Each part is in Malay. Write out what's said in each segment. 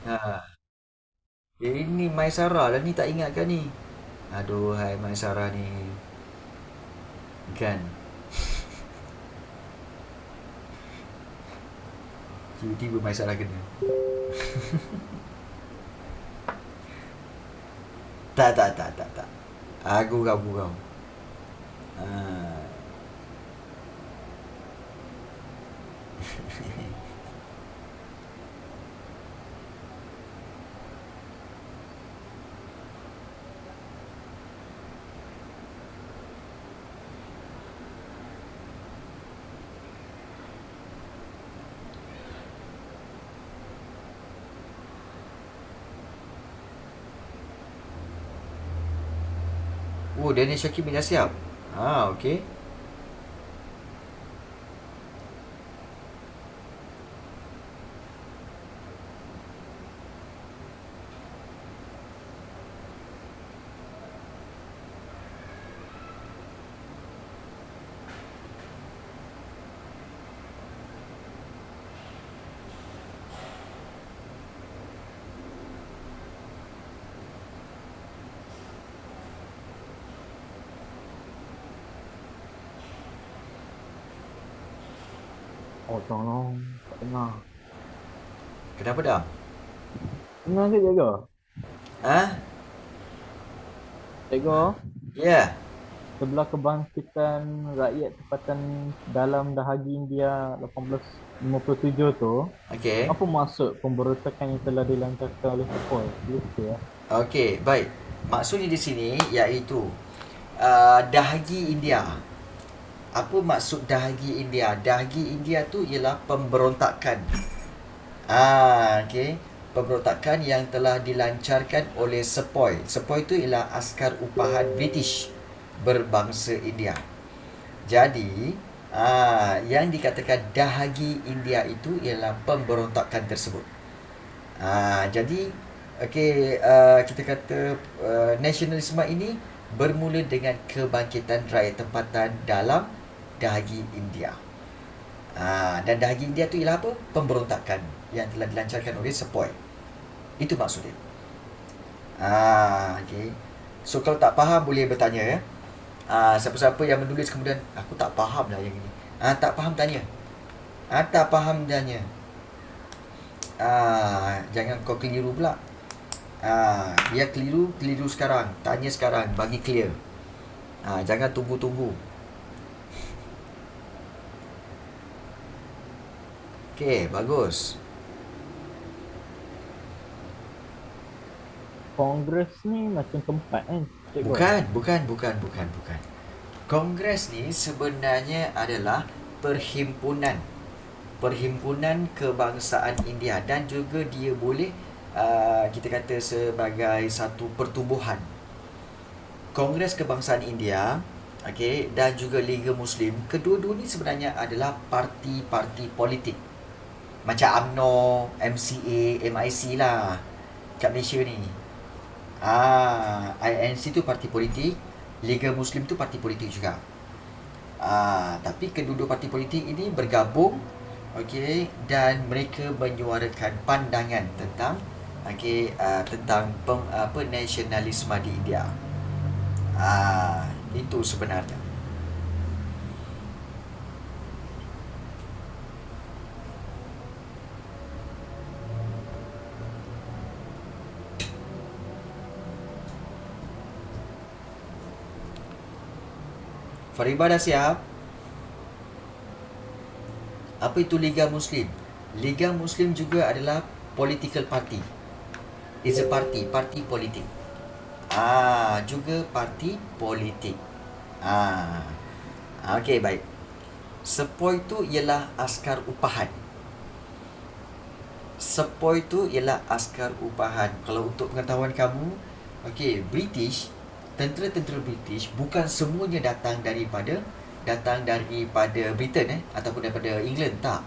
Ha. Ini Maisara lah ni tak ingatkan ni. Aduh, hai Maisara ni. Kan. Tiba-tiba Maisara kena. Tak, tak, tak, tak, tak. Aku kau. Ha. Oh, Daniel Syakib bin dah siap. Ah, okey. Oh, tolong. Tak dengar. Kenapa dah? Dengar ke jaga? Ah? Jaga, Ya. Yeah. sebelah kebangkitan rakyat tempatan dalam dahagi India 1857 tu, Okey. apa maksud pemberontakan yang telah dilancarkan oleh Sepoi? Boleh cerita ya? Okey, baik. Maksudnya di sini iaitu dahagi India. Apa maksud dahagi India? Dahagi India tu ialah pemberontakan. Okey. Pemberontakan yang telah dilancarkan oleh Sepoi. Sepoi itu ialah askar upahan British berbangsa India. Jadi, yang dikatakan dahagi India itu ialah pemberontakan tersebut. Jadi, okey, kita kata nasionalisme ini bermula dengan kebangkitan rakyat tempatan dalam dahagi India. Dan dahagi India tu ialah apa? Pemberontakan yang telah dilancarkan oleh Sepoi. Itu maksudnya. Okey. So kalau tak faham boleh bertanya ya. Siapa-siapa yang menulis kemudian aku tak faham lah yang ini. Tak faham tanya. Tak faham tanya. Jangan kau keliru pula. Biar keliru, keliru sekarang. Tanya sekarang, bagi clear. Jangan tunggu-tunggu. Okey, bagus. Kongres ni macam tempat kan, cikgu? Bukan, bukan, bukan, bukan, bukan. Kongres ni sebenarnya adalah perhimpunan. Perhimpunan kebangsaan India dan juga dia boleh kita kata sebagai satu pertubuhan. Kongres Kebangsaan India, okey, dan juga Liga Muslim, kedua-dua ni sebenarnya adalah parti-parti politik. Macam UMNO, MCA, MIC lah kat Malaysia ni. INC tu parti politik, Liga Muslim tu parti politik juga. Tapi kedua-dua parti politik ini bergabung, okey, dan mereka menyuarakan pandangan tentang tentang nasionalisme di India. Itu sebenarnya. Faribah dah siap? Apa itu Liga Muslim? Liga Muslim juga adalah political party. It's a party, parti politik. Juga parti politik. Ah, okey, baik. Sepoi itu ialah askar upahan. Sepoi itu ialah askar upahan. Kalau untuk pengetahuan kamu, okey, British, tentera-tentera British bukan semuanya datang daripada Britain ataupun daripada England, tak.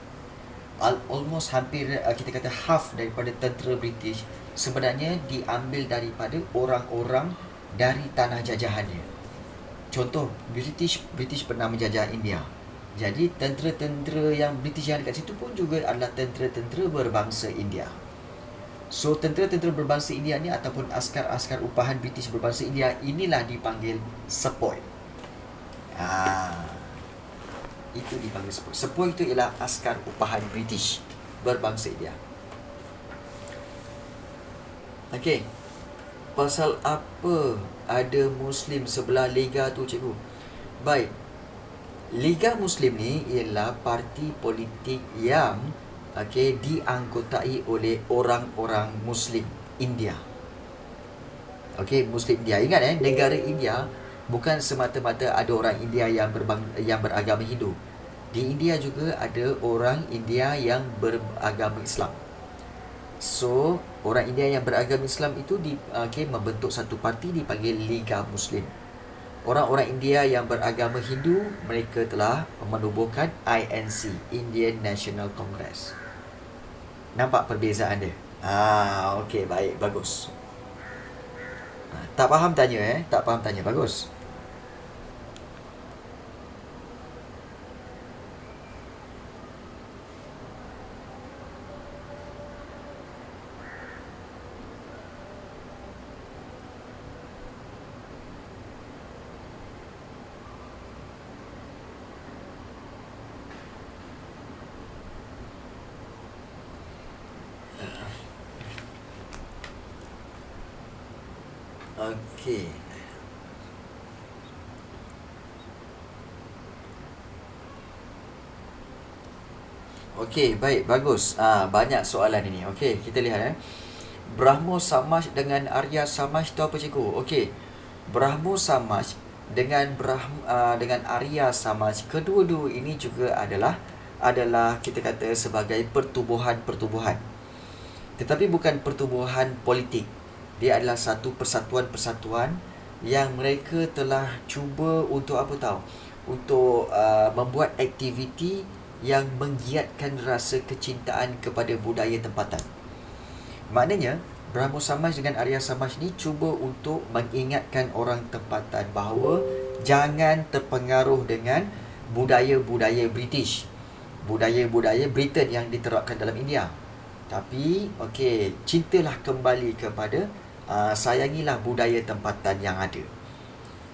Almost hampir kita kata half daripada tentera British sebenarnya diambil daripada orang-orang dari tanah jajahannya. Contoh, British pernah menjajah India. Jadi tentera-tentera yang British yang dekat situ pun juga adalah tentera-tentera berbangsa India. So tentera-tentera berbangsa India ni ataupun askar-askar upahan British berbangsa India inilah dipanggil sepoy. Itu dipanggil sepoy. Sepoy itu ialah askar upahan British berbangsa India. Okey. Pasal apa ada Muslim sebelah Liga tu, cikgu? Baik. Liga Muslim ni ialah parti politik yang dianggotai oleh orang-orang Muslim India. Muslim India. Ingat negara India bukan semata-mata ada orang India yang beragama Hindu. Di India juga ada orang India yang beragama Islam. So, orang India yang beragama Islam itu membentuk satu parti dipanggil Liga Muslim. Orang-orang India yang beragama Hindu, mereka telah menubuhkan INC, Indian National Congress. Nampak perbezaan dia? Okey, baik, bagus. Tak faham tanya tak faham tanya, bagus. Okey. Okey, baik, bagus. Banyak soalan ini. Okey, kita lihat Brahmo Samaj dengan Arya Samaj tu apa, cikgu? Okey. Brahmo Samaj dengan Arya Samaj, kedua-dua ini juga adalah kita kata sebagai pertubuhan. Tetapi bukan pertubuhan politik. Dia adalah satu persatuan-persatuan yang mereka telah cuba untuk apa tahu? Untuk membuat aktiviti yang menggiatkan rasa kecintaan kepada budaya tempatan. Maknanya, Brahmo Samaj dengan Arya Samaj ni cuba untuk mengingatkan orang tempatan bahawa jangan terpengaruh dengan budaya-budaya British, budaya-budaya Britain yang diterapkan dalam India. Tapi, cintalah kembali kepada sayangilah budaya tempatan yang ada.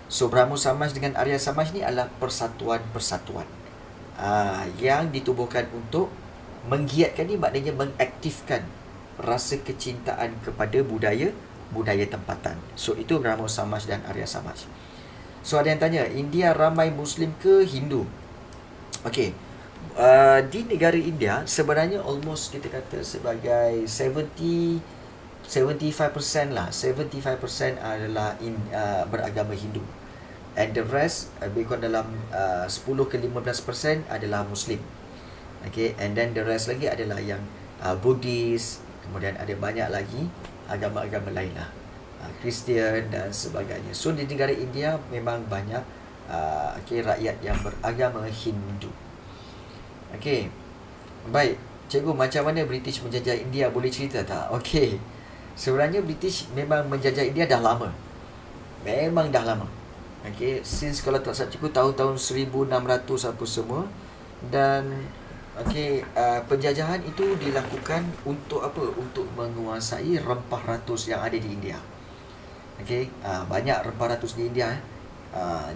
So, Brahmo Samaj dengan Arya Samaj ni adalah persatuan-persatuan yang ditubuhkan untuk menggiatkan ni, maknanya mengaktifkan rasa kecintaan kepada budaya tempatan. So, itu Brahmo Samaj dan Arya Samaj. So, ada yang tanya, India ramai Muslim ke Hindu? Okey. Di negara India sebenarnya almost kita kata sebagai 75% lah. 75% adalah beragama Hindu. And the rest lebih kurang dalam 10 ke 15% adalah Muslim. And then the rest lagi adalah yang Buddhist, kemudian ada banyak lagi agama-agama lain lah, Kristian dan sebagainya. So di negara India memang banyak rakyat yang beragama Hindu. Baik, cikgu, macam mana British menjajah India, boleh cerita tak? Sebenarnya British memang menjajah India dah lama. Memang dah lama. Since kalau tak salah cikgu tahun-tahun 1600 apa semua. Dan penjajahan itu dilakukan untuk apa? Untuk menguasai rempah ratus yang ada di India. Banyak rempah ratus di India.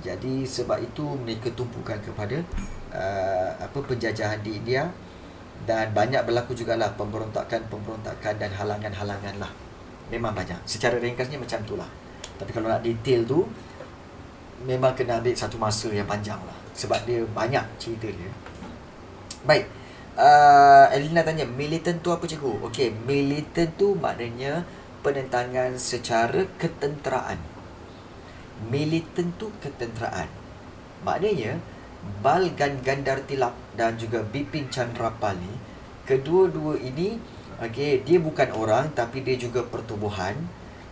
Jadi sebab itu mereka tumpukan kepada penjajahan di India. Dan banyak berlaku jugalah pemberontakan dan halangan-halangan lah. Memang banyak. Secara ringkasnya macam tu lah. Tapi kalau nak detail tu, memang kena ambil satu masa yang panjang lah. Sebab dia banyak cerita dia. Baik. Elina tanya, militan tu apa, cikgu? Militan tu maknanya penentangan secara ketenteraan. Militan tu ketenteraan. Maknanya Bal Gandhar Tilak dan juga Bipin Chandrapal ni, kedua-dua ini dia bukan orang tapi dia juga pertubuhan.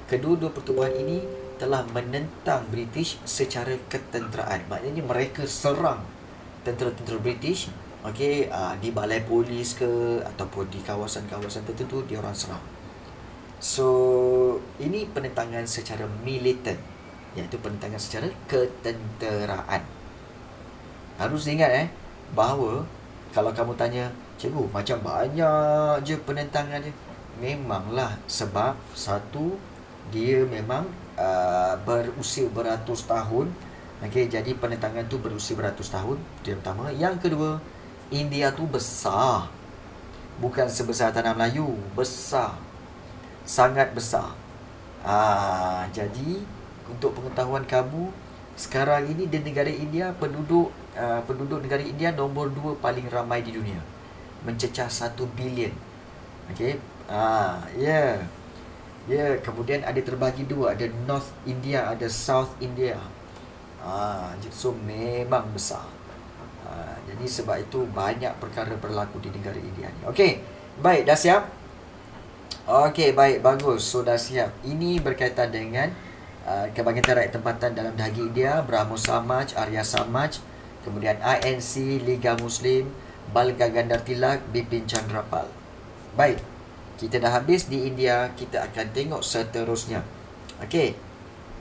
Kedua-dua pertubuhan ini telah menentang British secara ketenteraan. Maknanya mereka serang tentera-tentera British di balai polis ke ataupun di kawasan-kawasan tertentu, dia orang serang. So ini penentangan secara militan, iaitu penentangan secara ketenteraan. Harus ingat bahawa kalau kamu tanya, cikgu, macam banyak je penentangan dia. memanglah sebab satu, dia memang berusia beratus tahun. Okey, jadi penentangan tu berusia beratus tahun. Itu yang pertama. Yang kedua, India tu besar. Bukan sebesar tanah Melayu, besar. Sangat besar. Jadi untuk pengetahuan kamu, sekarang ini di negara India, penduduk negara India nombor 2 paling ramai di dunia, mencecah 1 bilion. Okey. Kemudian ada terbagi dua, ada North India, ada South India. So memang besar. Jadi sebab itu banyak perkara berlaku di negara India ni. Okey, baik, dah siap? Okey, baik, bagus. So dah siap. Ini berkaitan dengan Kebangkitan Rakyat Tempatan dalam Dahagi India, Brahmo Samaj, Arya Samaj, kemudian INC, Liga Muslim, Bal Gangadhar Tilak, Bipin Chandrapal. Baik, kita dah habis di India, kita akan tengok seterusnya. Okey,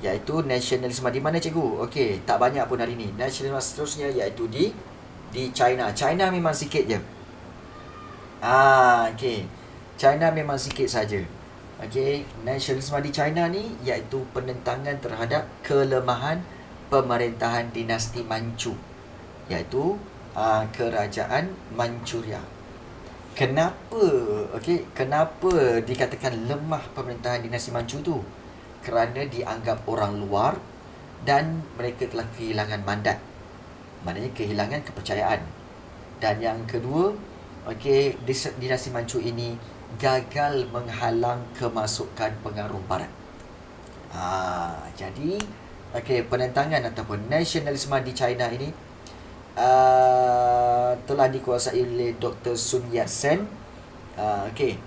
iaitu nasionalisme di mana cikgu? Okey, tak banyak pun hari ni. Nasionalisme seterusnya iaitu di China. China memang sikit je. Okey. China memang sikit saja. Okey, nasionalisme di China ni iaitu penentangan terhadap kelemahan pemerintahan dinasti Manchu, iaitu kerajaan Manchuria. Kenapa? Okey, kenapa dikatakan lemah pemerintahan dinasti Manchu tu? Kerana dianggap orang luar dan mereka telah kehilangan mandat. Maknanya kehilangan kepercayaan. Dan yang kedua, okey, dinasti Manchu ini gagal menghalang kemasukan pengaruh barat. Jadi okey, penentangan ataupun nasionalisme di China ini telah dikuasai oleh Dr. Sun Yat-sen. Okey.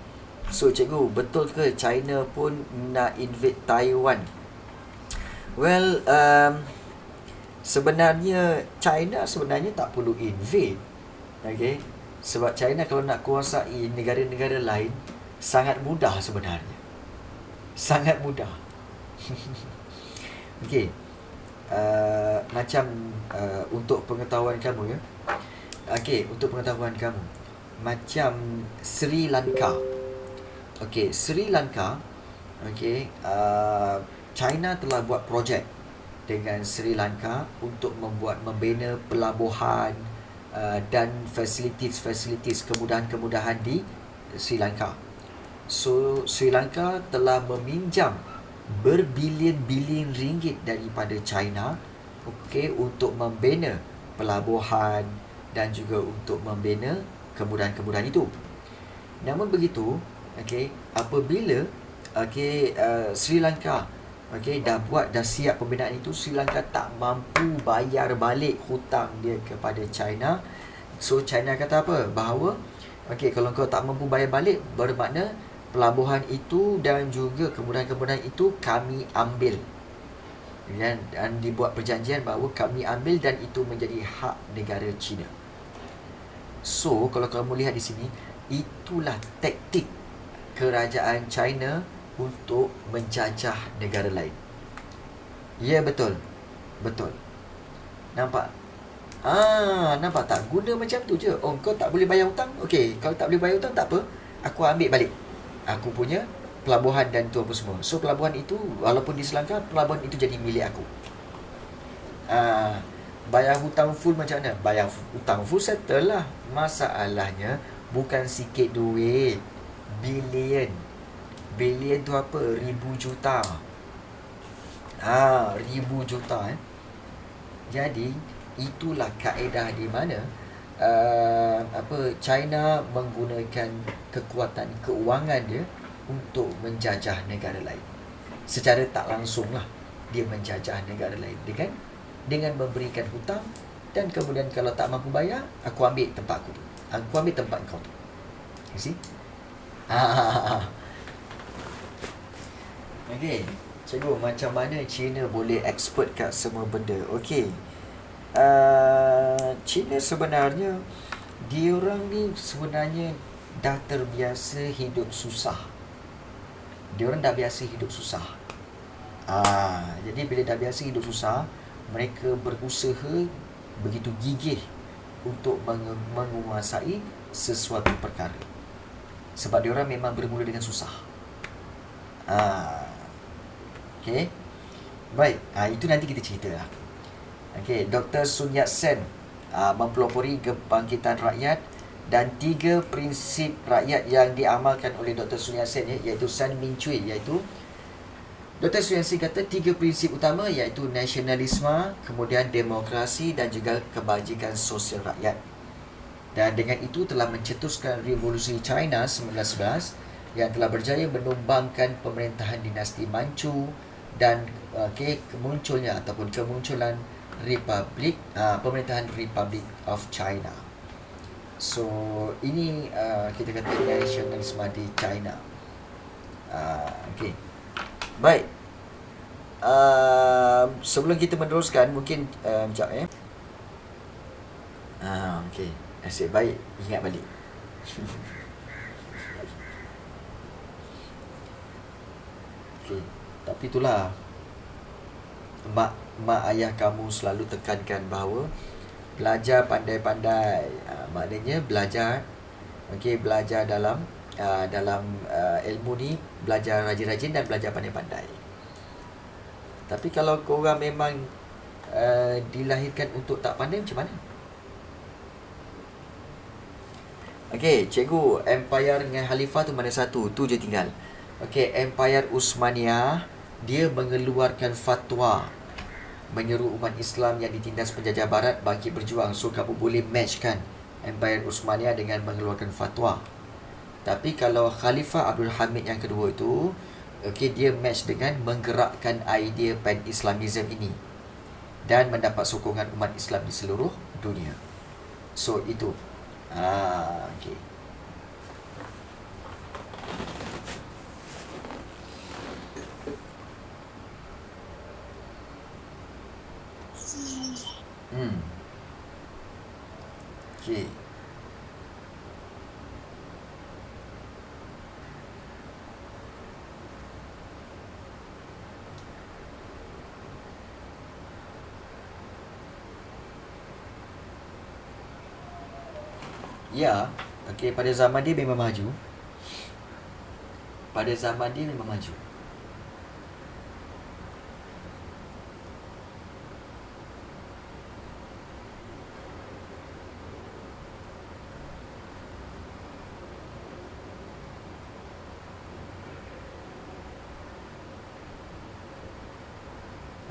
So cikgu, betul ke China pun nak invade Taiwan? Well, sebenarnya China sebenarnya tak perlu invade. Okey. Sebab China kalau nak kuasai negara-negara lain sangat mudah sebenarnya. Sangat mudah. Okey. Macam untuk pengetahuan kamu ya. Okey, untuk pengetahuan kamu. Macam Sri Lanka. Okey, Sri Lanka, okey, China telah buat projek dengan Sri Lanka untuk membina pelabuhan dan fasilitis kemudahan-kemudahan di Sri Lanka. So Sri Lanka telah meminjam berbilion-bilion ringgit daripada China, okey, untuk membina pelabuhan dan juga untuk membina kemudahan-kemudahan itu. Namun begitu, okey, apabila Sri Lanka dah siap pembinaan itu, Sri Lanka tak mampu bayar balik hutang dia kepada China. So China kata apa? Bahawa kalau kau tak mampu bayar balik, bermakna pelabuhan itu dan juga kemudahan-kemudahan itu kami ambil. Dan dibuat perjanjian bahawa kami ambil dan itu menjadi hak negara China. So kalau kamu lihat di sini, itulah taktik kerajaan China untuk menjajah negara lain. Ya, betul. Betul. Nampak? Nampak tak? Guna macam tu je. Oh, kau tak boleh bayar hutang? Okey, kalau tak boleh bayar hutang, tak apa. Aku ambil balik. Aku punya pelabuhan dan tu apa semua. So, pelabuhan itu, walaupun di Sri Lanka, pelabuhan itu jadi milik aku. Bayar hutang full macam mana? Bayar hutang full settle lah. Masalahnya, bukan sikit duit. Bilion. Bilion tu apa? Ribu juta. Ribu juta. Jadi itulah kaedah di mana China menggunakan kekuatan keuangan dia untuk menjajah negara lain. Secara tak langsung lah dia menjajah negara lain dengan memberikan hutang, dan kemudian kalau tak mampu bayar, aku ambil tempat aku tu. Aku ambil tempat kau tu. You see? Okey, cikgu, macam mana China boleh expert kat semua benda? Okey, China sebenarnya, diorang ni sebenarnya dah terbiasa hidup susah. Diorang dah biasa hidup susah. Jadi bila dah biasa hidup susah, mereka berusaha begitu gigih untuk menguasai sesuatu perkara. Sebab diorang memang bermula dengan susah. Okay. Baik, itu nanti kita cerita lah. Okay, Dr. Sun Yat-sen mempelopori kebangkitan rakyat dan 3 prinsip rakyat yang diamalkan oleh Dr. Sun Yat-sen, iaitu San Min Chui, iaitu Dr. Sun Yat-sen kata 3 prinsip utama, iaitu nasionalisme, kemudian demokrasi dan juga kebajikan sosial rakyat. Dan dengan itu telah mencetuskan revolusi China 1911 yang telah berjaya menumbangkan pemerintahan dinasti Manchu dan kemunculan Republik pemerintahan Republic of China. So ini kita kata nasionalisme di China. Okay. Baik. Sebelum kita meneruskan, mungkin sekejap okay. Asyik baik, ingat balik. Okay. Tapi itulah, mak ayah kamu selalu tekankan bahawa belajar pandai-pandai, maknanya belajar, belajar dalam ilmu ni, belajar rajin-rajin dan belajar pandai-pandai. Tapi kalau korang memang dilahirkan untuk tak pandai, macam mana? Okey, cikgu, Empire dengan Khalifah tu mana satu? Tu je tinggal. Okey, Empire Uthmaniyah, dia mengeluarkan fatwa menyeru umat Islam yang ditindas penjajah barat bangkit berjuang. So kamu boleh matchkan Empire Uthmaniyah dengan mengeluarkan fatwa. Tapi kalau Khalifah Abdul Hamid yang kedua itu, dia match dengan menggerakkan idea pan-Islamism ini dan mendapat sokongan umat Islam di seluruh dunia. So itu. Okay. Okay. Ya, pada zaman dia memang maju. Pada zaman dia memang maju.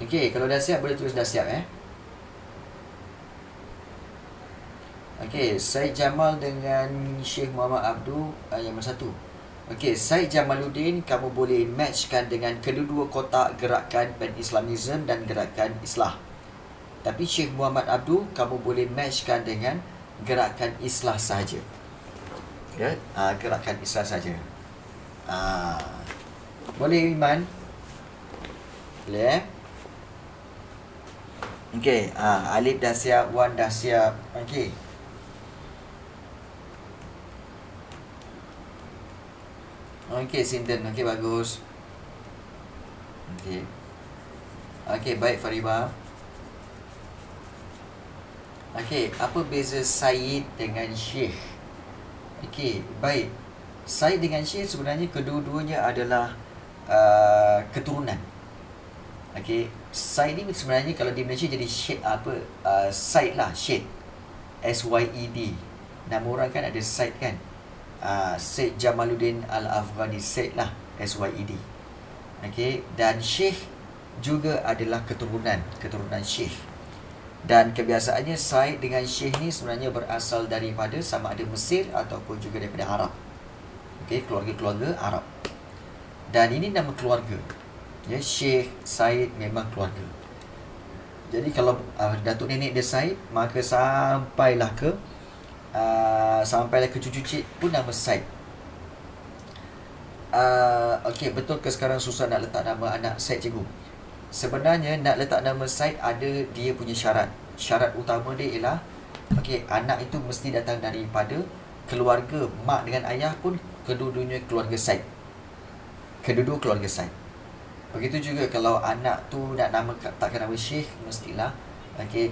Okey, kalau dah siap boleh tulis dah siap Okey, Syed Jamal dengan Syekh Muhammad Abdul yang nombor 1. Okey, Syed Jamaluddin kamu boleh matchkan dengan kedua-dua kotak gerakan pan-Islamism dan gerakan Islah. Tapi Syekh Muhammad Abdul kamu boleh matchkan dengan gerakan Islah saja. Ya, gerakan Islah saja. Boleh Iman? Boleh Okey, Alif dah siap, Wan dah siap. Okey. Okey, Sinten. Okey, bagus. Okey. Okey, baik Fariba. Okey, apa beza Syed dengan Syekh? Okey, baik. Syed dengan Syekh sebenarnya kedua-duanya adalah keturunan. Okey, Syed ni sebenarnya kalau di Malaysia jadi Syed Syed lah, Syed. SYED. Nama orang kan ada Syed kan? Syed Jamaluddin Al-Afghani, Syed lah, SYED. Okey, dan Syekh juga adalah keturunan Syekh. Dan kebiasaannya Syed dengan Syekh ni sebenarnya berasal daripada sama ada Mesir ataupun juga daripada Arab. Okey, keluarga-keluarga Arab. Dan ini nama keluarga. Ya, Syekh, Syed memang keluarga. Jadi kalau datuk nenek dia Syed, maka sampailah ke cucu cik pun nama Syed. Okey, betul ke sekarang susah nak letak nama anak Syed, cikgu? Sebenarnya nak letak nama Syed ada dia punya syarat. Syarat utama dia ialah anak itu mesti datang daripada keluarga mak dengan ayah pun kedua-duanya keluarga Syed. Kedua-dua keluarga Syed. Begitu juga kalau anak tu nak takkan nama Syekh, mestilah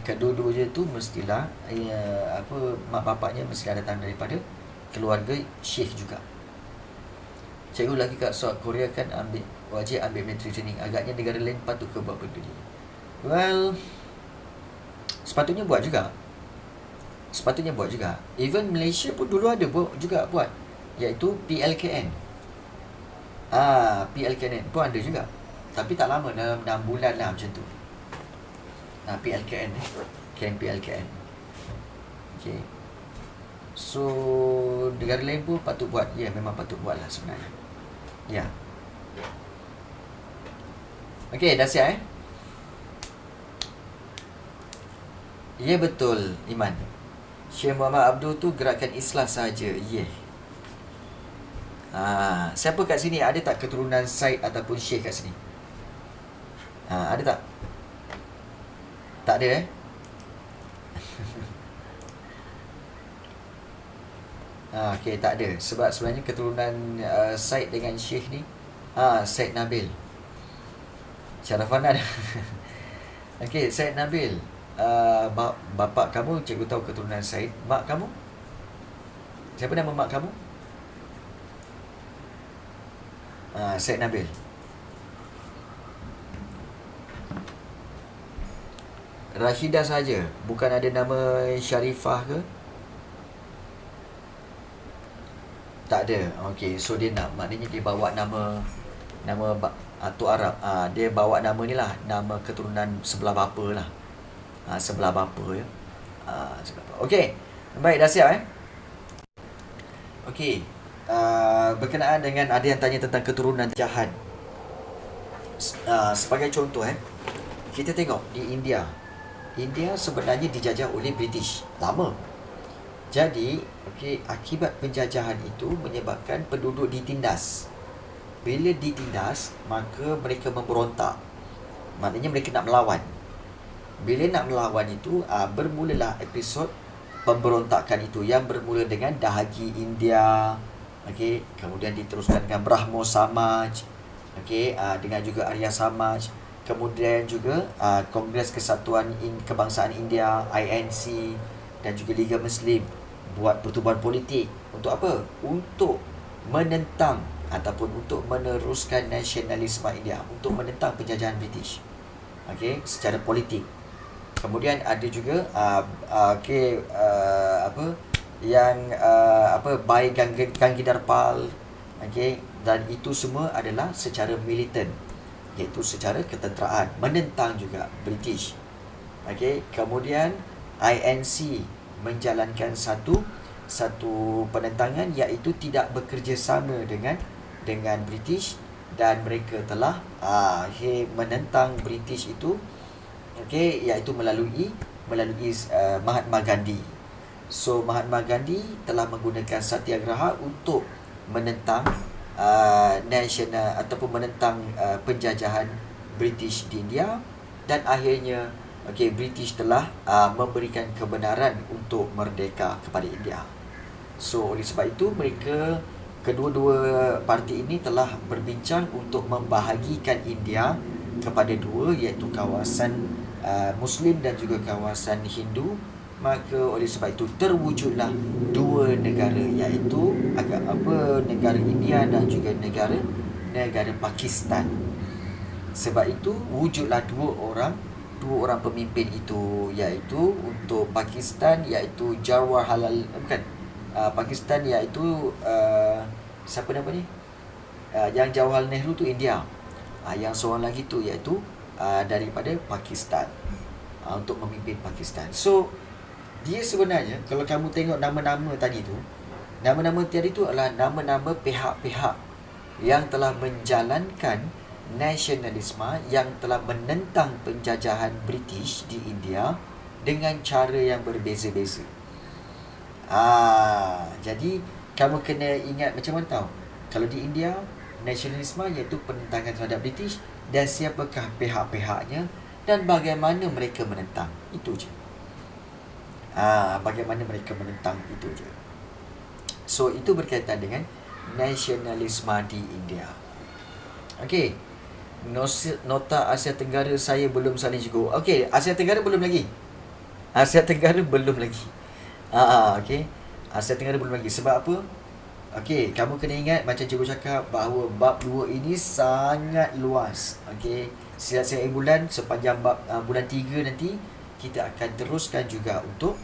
kedua-duanya tu mestilah mak bapaknya mestilah datang daripada keluarga Syekh juga. Cikgu lagi kat South Korea kan wajib ambil military training. Agaknya negara lain patut ke buat benda ni. Well, sepatutnya buat juga. Even Malaysia pun dulu ada juga buat, iaitu PLKN. PLKN pun ada juga. Tapi tak lama, dalam 6 bulan lah macam tu. PLKN Camp PLKN. Okay. So negara lain pun patut buat. Ya, memang patut buat lah sebenarnya. Ya. Okay, dah siap Ya, betul, Iman. Syekh Muhammad Abdul tu gerakan Islah sahaja. Siapa kat sini ada tak keturunan Said ataupun Syekh kat sini? Ada tak? Tak ada Okay, tak ada. Sebab sebenarnya keturunan Said dengan Syekh ni Said Nabil Syarafanan. Okay, Said Nabil, bapak kamu cikgu tahu keturunan Said. Mak kamu? Siapa nama mak kamu? Said Nabil. Rashidah saja, bukan ada nama Syarifah ke? Tak ada. Okay, so dia maknanya dia bawa nama Atuk Arab. Dia bawa nama ni lah, nama keturunan sebelah bapa lah. Sebelah bapa ya. Okay, baik, dah siap Okay, berkenaan dengan ada yang tanya tentang keturunan jahat. Sebagai contoh kita tengok di India sebenarnya dijajah oleh British lama. Jadi, akibat penjajahan itu menyebabkan penduduk ditindas. Bila ditindas, maka mereka memberontak. Maknanya mereka nak melawan. Bila nak melawan itu, bermulalah episod pemberontakan itu yang bermula dengan Dahagi India. Kemudian diteruskan dengan Brahmo Samaj. Dengan juga Arya Samaj. Kemudian juga Kongres Kesatuan Kebangsaan India, INC, dan juga Liga Muslim buat pertubuhan politik. Untuk apa? Untuk menentang ataupun untuk meneruskan nasionalisme India, untuk menentang penjajahan British. Secara politik. Kemudian ada juga Bhai Gangidhar Pal. Dan itu semua adalah secara militan, iaitu secara ketenteraan, menentang juga British. Kemudian INC menjalankan satu penentangan, iaitu tidak bekerjasama dengan British, dan mereka telah menentang British itu, iaitu melalui Mahatma Gandhi. So Mahatma Gandhi telah menggunakan satyagraha untuk menentang nasional ataupun menentang penjajahan British di India, dan akhirnya British telah memberikan kebenaran untuk merdeka kepada India. So oleh sebab itu mereka, kedua-dua parti ini telah berbincang untuk membahagikan India kepada dua, iaitu kawasan Muslim dan juga kawasan Hindu. Maka oleh sebab itu terwujudlah dua negara, iaitu negara India dan juga negara Pakistan. Sebab itu wujudlah dua orang pemimpin itu, iaitu untuk Pakistan iaitu Jawaharlal, Pakistan iaitu siapa nama ni? Yang Jawaharlal Nehru tu India. Yang seorang lagi tu iaitu daripada Pakistan, untuk memimpin Pakistan. So dia sebenarnya, kalau kamu tengok nama-nama tadi tu, nama-nama tadi tu adalah nama-nama pihak-pihak yang telah menjalankan nasionalisme, yang telah menentang penjajahan British di India dengan cara yang berbeza-beza. Jadi kamu kena ingat macam mana tahu? Kalau di India, nasionalisme iaitu penentangan terhadap British, dan siapakah pihak-pihaknya dan bagaimana mereka menentang. Itu je. Bagaimana mereka menentang, itu je. So itu berkaitan dengan nasionalisme di India. Nota Asia Tenggara saya belum saling cikgu. Asia Tenggara belum lagi. Asia Tenggara belum lagi. Asia Tenggara belum lagi. Sebab apa? Okey, kamu kena ingat macam cikgu cakap bahawa bab 2 ini sangat luas. Okey, setiap bulan sepanjang bab bulan 3 nanti kita akan teruskan juga untuk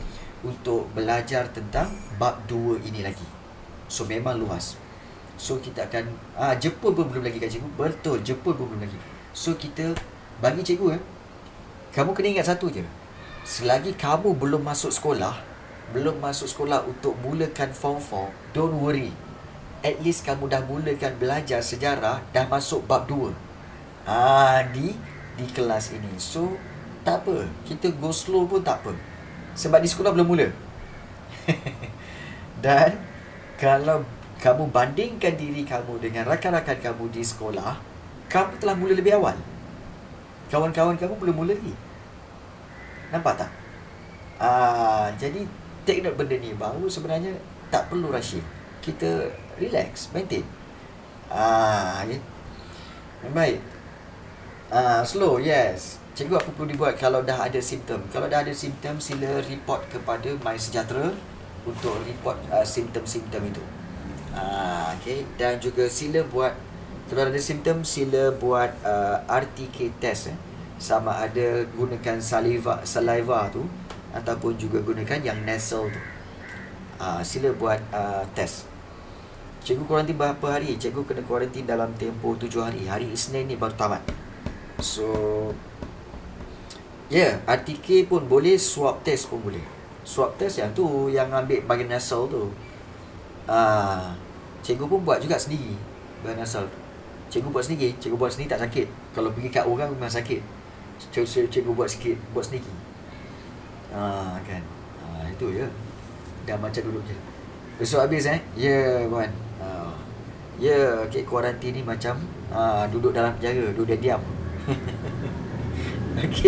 belajar tentang bab 2 ini lagi. So memang luas. So kita akan Jepun pun belum lagi kat cikgu. Betul, Jepun pun belum lagi. So kita bagi cikgu kamu kena ingat satu je. Selagi kamu belum masuk sekolah untuk mulakan form 4, don't worry. At least kamu dah mulakan belajar sejarah, dah masuk bab 2. Di kelas ini. So tak apa, kita go slow pun tak apa. Sebab di sekolah belum mula. Dan kalau kamu bandingkan diri kamu dengan rakan-rakan kamu di sekolah, kamu telah mula lebih awal. Kawan-kawan kamu belum mula lagi. Nampak tak? Jadi take note benda ni, bahawa sebenarnya tak perlu rushing. Kita relax, maintain. Ya. Baik. Slow, yes. Cikgu apa perlu dibuat kalau dah ada simptom? Kalau dah ada simptom, sila report kepada MySejahtera untuk report simptom-simptom itu. Okay. Dan juga sila buat, kalau ada simptom, sila buat RTK test. Sama ada gunakan saliva tu ataupun juga gunakan yang nasal tu. Sila buat test. Cikgu kuarantin berapa hari? Cikgu kena kuarantin dalam tempoh 7 hari. Hari Isnin ni baru tamat. So RTK pun boleh, swab test pun boleh. Swab test yang tu, yang ambil bahagian nasal tu, cikgu pun buat juga sendiri bahagian nasal tu. Cikgu buat sendiri tak sakit. Kalau pergi kat orang memang sakit. Cikgu buat sendiri. Kan. Itu je. Dah macam duduk je. Besok habis Ya kawan. Okay, kuarantin ni macam duduk dalam penjara, duduk diam. Okay.